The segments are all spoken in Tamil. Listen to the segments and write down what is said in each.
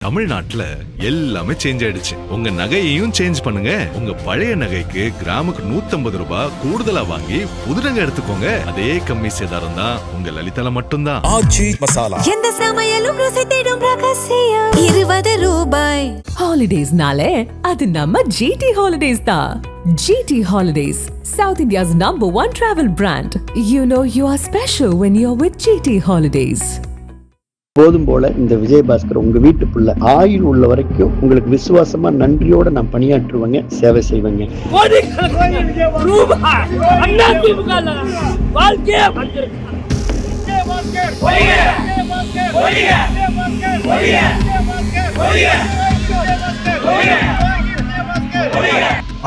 தமிழ்நாட்டுல எல்லாமே சேஞ்ச் ஆயிடுச்சு. உங்க நகையையும் சேஞ்ச் பண்ணுங்க. உங்க பழைய நகைக்கு கிராமுக்கு 150 ரூபாய் கூடுதலா வாங்கி புது நகை எடுத்துக்கோங்க. அதே கம்மி சேதாரம் தான் உங்க லலிதால மட்டும்தான். ஆச்சி மசாலா. எந்த சமையலும் ருசி தேடும் ரகசியம் 20 ரூபாய். ஹாலிடேஸ்னாலே அது நம்ம GT Holidays தான். GT Holidays, South India's #1 travel brand. You know you are special when you're with GT Holidays. போதும் போல இந்த விஜயபாஸ்கர் உங்க வீட்டு புள்ள ஆயுள் உள்ள வரைக்கும் உங்களுக்கு விசுவாசமா நன்றியோட நான் பணியாற்றுவேங்க, சேவை செய்வேங்க.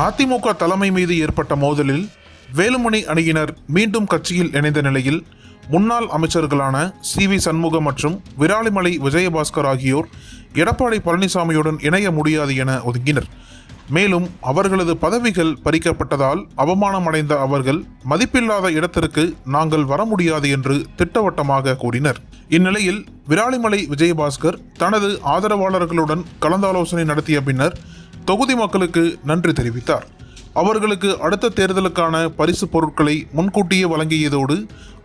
அதிமுக தலைமை மீது ஏற்பட்ட மோதலில் வேலுமணி அணியினர் மீண்டும் கட்சியில் இணைந்த நிலையில் முன்னாள் அமைச்சர்களான CV சண்முகம் மற்றும் விராலிமலை விஜயபாஸ்கர் ஆகியோர் எடப்பாடி பழனிசாமியுடன் இணைய முடியாது என ஒதுங்கினர். மேலும் அவர்களது பதவிகள் பறிக்கப்பட்டதால் அவமானம் அடைந்த அவர்கள் மதிப்பில்லாத இடத்திற்கு நாங்கள் வர முடியாது என்று திட்டவட்டமாக கூறினர். இந்நிலையில் விராலிமலை விஜயபாஸ்கர் தனது ஆதரவாளர்களுடன் கலந்தாலோசனை நடத்திய பின்னர் தொகுதி மக்களுக்கு நன்றி தெரிவித்தார். அவர்களுக்கு அடுத்த தேர்தலுக்கான பரிசு பொருட்களை முன்கூட்டியே வழங்கியதோடு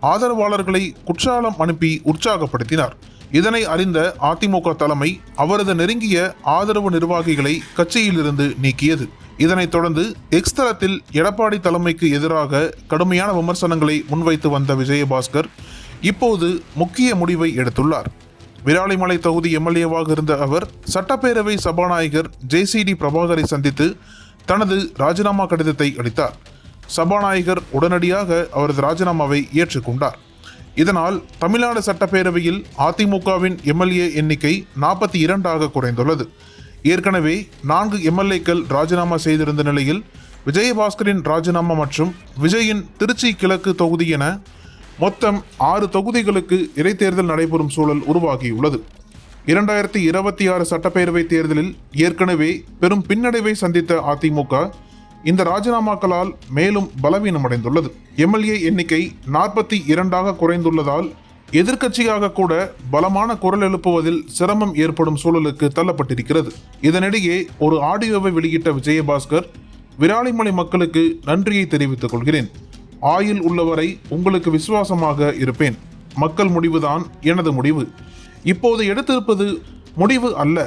ஆதரவாளர்களை குற்றாலம் அனுப்பி உற்சாகப்படுத்தினார். இதனை அறிந்த அதிமுக தலைமை அவரது நெருங்கிய ஆதரவு நிர்வாகிகளை கட்சியிலிருந்து நீக்கியது. இதனைத் தொடர்ந்து எக்ஸ் தளத்தில் எடப்பாடி தலைமைக்கு எதிராக கடுமையான விமர்சனங்களை முன்வைத்து வந்த விஜயபாஸ்கர் இப்போது முக்கிய முடிவை எடுத்துள்ளார். விராலிமலை தொகுதி MLA-வாக இருந்த அவர் சட்டப்பேரவை சபாநாயகர் JCD பிரபாகரை சந்தித்து தனது ராஜினாமா கடிதத்தை அளித்தார். சபாநாயகர் உடனடியாக அவரது ராஜினாமாவை ஏற்றுக்கொண்டார். இதனால் தமிழ்நாடு சட்டப்பேரவையில் அதிமுகவின் MLA எண்ணிக்கை 42ஆக குறைந்துள்ளது. ஏற்கனவே 4 MLA-க்கள் ராஜினாமா செய்திருந்த நிலையில் விஜயபாஸ்கரின் ராஜினாமா மற்றும் விஜயின் திருச்சி கிழக்கு தொகுதி என மொத்தம் 6 தொகுதிகளுக்கு இடைத்தேர்தல் நடைபெறும் சூழல் உருவாகியுள்ளது. 2026 சட்டப்பேரவை தேர்தலில் ஏற்கனவே பெரும் பின்னடைவை சந்தித்த அதிமுக இந்த ராஜினாமாக்களால் மேலும் பலவீனமடைந்துள்ளது. MLA எண்ணிக்கை 42ஆக குறைந்துள்ளதால் எதிர்க்கட்சியாக கூட பலமான குரல் எழுப்புவதில் சிரமம் ஏற்படும் சூழலுக்கு தள்ளப்பட்டிருக்கிறது. இதனிடையே ஒரு ஆடியோவை வெளியிட்ட விஜயபாஸ்கர் விராலிமலை மக்களுக்கு நன்றியை தெரிவித்துக் கொள்கிறேன். ஆயுள் உள்ளவரை உங்களுக்கு விசுவாசமாக இருப்பேன். மக்கள் முடிவுதான் எனது முடிவு. இப்போது எடுத்திருப்பது முடிவு அல்ல,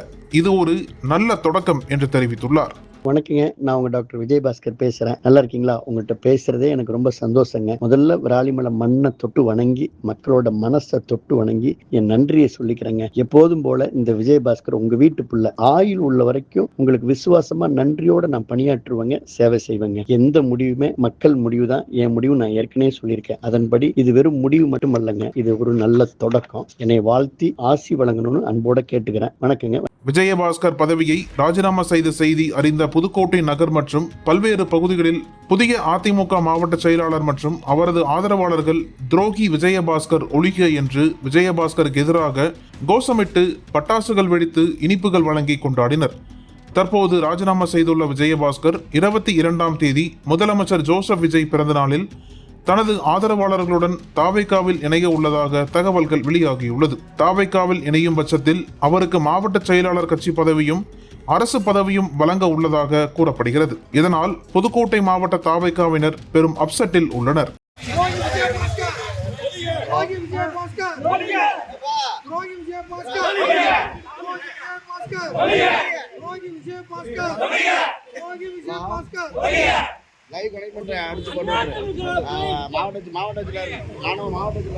இது ஒரு நல்ல தொடக்கம் என்று தெரிவித்துள்ளார். வணக்கங்க, நான் உங்க டாக்டர் விஜயபாஸ்கர் பேசுறேன். நல்லா இருக்கீங்களா? உங்கள்கிட்ட பேசுறதே எனக்கு ரொம்ப சந்தோஷங்க. முதல்ல விராலிமலை மண்ணை தொட்டு வணங்கி மக்களோட மனசை தொட்டு வணங்கி என் நன்றியை சொல்லிக்கிறேங்க. எப்போதும் போல இந்த விஜயபாஸ்கர் உங்க வீட்டு புள்ள ஆயுள் உள்ள வரைக்கும் உங்களுக்கு விசுவாசமா நன்றியோட நான் பணியாற்றுவேங்க, சேவை செய்வேங்க. எந்த முடிவுமே மக்கள் முடிவு தான். என் முடிவு நான் ஏற்கனவே சொல்லியிருக்கேன். அதன்படி இது வெறும் முடிவு மட்டும் அல்லங்க, இது ஒரு நல்ல தொடக்கம். என்னை வாழ்த்தி ஆசி வழங்கணும்னு அன்போட கேட்டுக்கிறேன். வணக்கங்க. விஜயபாஸ்கர் பதவியை ராஜினாமா செய்த செய்தி அறிந்த புதுக்கோட்டை நகர் மற்றும் பல்வேறு பகுதிகளில் புதிய அதிமுக மாவட்ட செயலாளர் மற்றும் அவரது ஆதரவாளர்கள் துரோகி விஜயபாஸ்கர் ஒழிக என்று விஜயபாஸ்கருக்கு எதிராக கோஷமிட்டு பட்டாசுகள் வெடித்து இனிப்புகள் வழங்கி கொண்டாடினர். தற்போது ராஜினாமா செய்துள்ள விஜயபாஸ்கர் 22ஆம் தேதி முதலமைச்சர் ஜோசப் விஜய் பிறந்த நாளில் தனது ஆதரவாளர்களுடன் தாவேகாவில் இணைய உள்ளதாக தகவல்கள் வெளியாகியுள்ளது. தாவேகாவில் இணையும் பட்சத்தில் அவருக்கு மாவட்ட செயலாளர் கட்சி பதவியும் அரசு பதவியும் வழங்க உள்ளதாக கூறப்படுகிறது. இதனால் புதுக்கோட்டை மாவட்ட தாவேகாவினர் பெரும் அப்செட்டில் உள்ளனர். லைவ் கனெக்ட் பண்றேன், அடிச்சு கொண்டு மாவட்டத்தில் நானும் மாவட்டத்தில்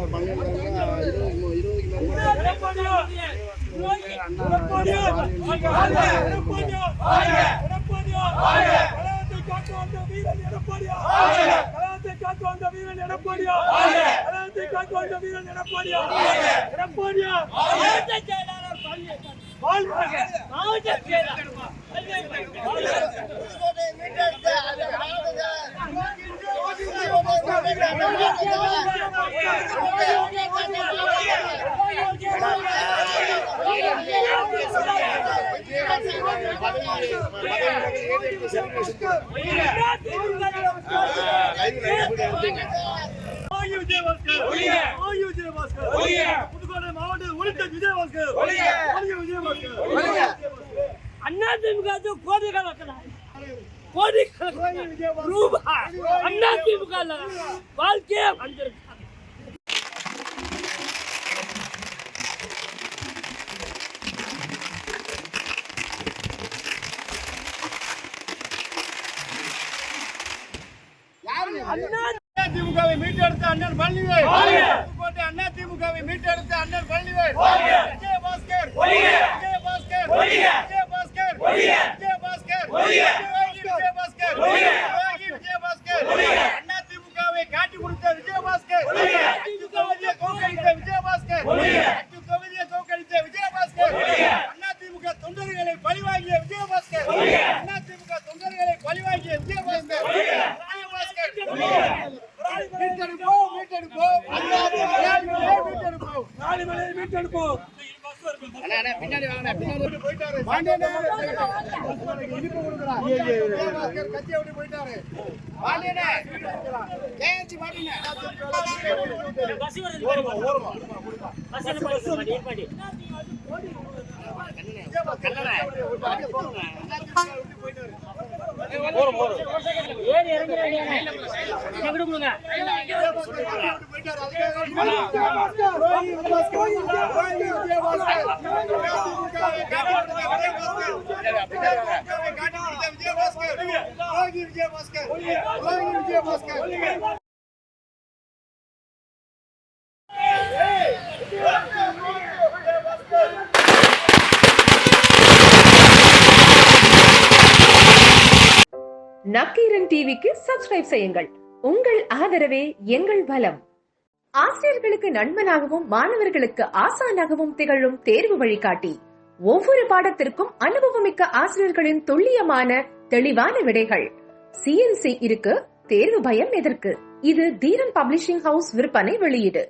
புதுக்கோட்டை மாவட்ட அதிமுக கோடிக்கணக்கான ரூபாய் அதிமுக வாழ்க்கையே வந்திருக்கு. அதிமுகவை மீட்டெடுத்த அண்ணன் பழனிவேல், புதுக்கோட்டை அதிமுகவை மீட்டெடுத்த அண்ணன் பழனிவேல், விஜயபாஸ்கர், விஜயபாஸ்கர், விஜயபாஸ்கர், விஜயபாஸ்கர், விஜயபாஸ்கர், விஜயபாஸ்கர், அதிமுகவை காட்டி கொடுத்த விஜயபாஸ்கர், அதிமுகவை தோற்கடித்த விஜயபாஸ்கர், அதிமுகவை தோற்கடித்த விஜயபாஸ்கர், அதிமுக தொண்டர்களை பழிவாங்கிய விஜயபாஸ்கர், அதிமுக தொண்டர்களை பழிவாங்கிய விஜயபாஸ்கர், மீட்டெடுப்போம், மீட்டெடுப்போம், மீட்டெடுப்போம், மீட்டெடுப்போம். பின்னாடி வாங்க, பின்னாடி போயிட்டாரு. பாண்டியனே இனிப்பு கொடுக்குறா. விஜயபாஸ்கர் கட்சியை விட்டு போயிட்டாரு. பாண்டியனே கேஎச்சி பாண்டியனே விஜயபாஸ்கர் நக்கீரன் டிவிக்கு சப்ஸ்கிரைப் செய்யுங்கள். உங்கள் ஆதரவே எங்கள் பலம். ஆசிரியர்களுக்கு நண்பனாகவும் மாணவர்களுக்கு ஆசானாகவும் திகழும் தேர்வு வழிகாட்டி. ஒவ்வொரு பாடத்திற்கும் அனுபவமிக்க ஆசிரியர்களின் துல்லியமான தெளிவான விடைகள். CNC இருக்கு, தேர்வு பயம் எதற்கு? இது தீரன் பப்ளிஷிங் ஹவுஸ் விற்பனை வெளியீடு.